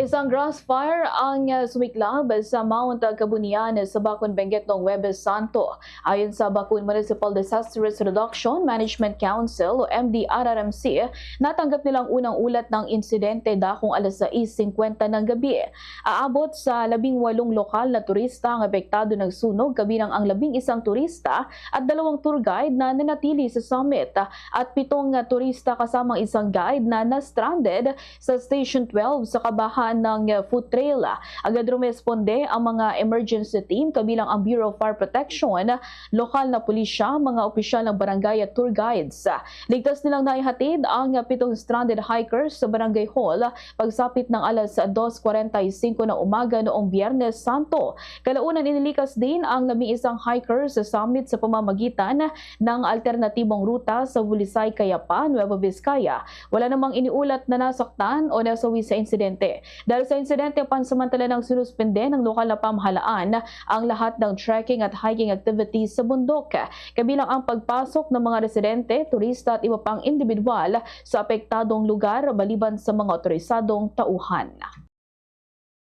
Isang grass fire ang sumiklab sa Mount Kabunian sa Bacon, Benguet noong Huwebes Santo. Ayon sa Bacon Municipal Disaster Risk Reduction Management Council o MDRRMC, natanggap nilang unang ulat ng insidente dakong alas 6:50 ng gabi. Aabot sa 18 lokal na turista ang apektado ng sunog, kabilang ang 11 turista at 2 tour guide na nanatili sa summit at 7 turista kasamang isang guide na na-stranded sa Station 12 sa kabahan ng foot trail. Agad rumesponde ang mga emergency team kabilang ang Bureau of Fire Protection, lokal na pulisya, mga opisyal ng barangay at tour guides. Ligtas nilang naihatid ang 7 stranded hikers sa Barangay Hall pagsapit ng alas 2:45 ng umaga noong Biyernes Santo. Kalaunan inilikas din ang 11 hikers sa summit sa pamamagitan ng alternatibong ruta sa Bulisay, Cayapa, Nueva Vizcaya. Wala namang iniulat na nasaktan o nasawi sa insidente. Dahil sa insidente, pansamantala ng sinuspende ng lokal na pamahalaan ang lahat ng trekking at hiking activities sa bundok, kabilang ang pagpasok ng mga residente, turista at iba pang individual sa apektadong lugar maliban sa mga otorisadong tauhan.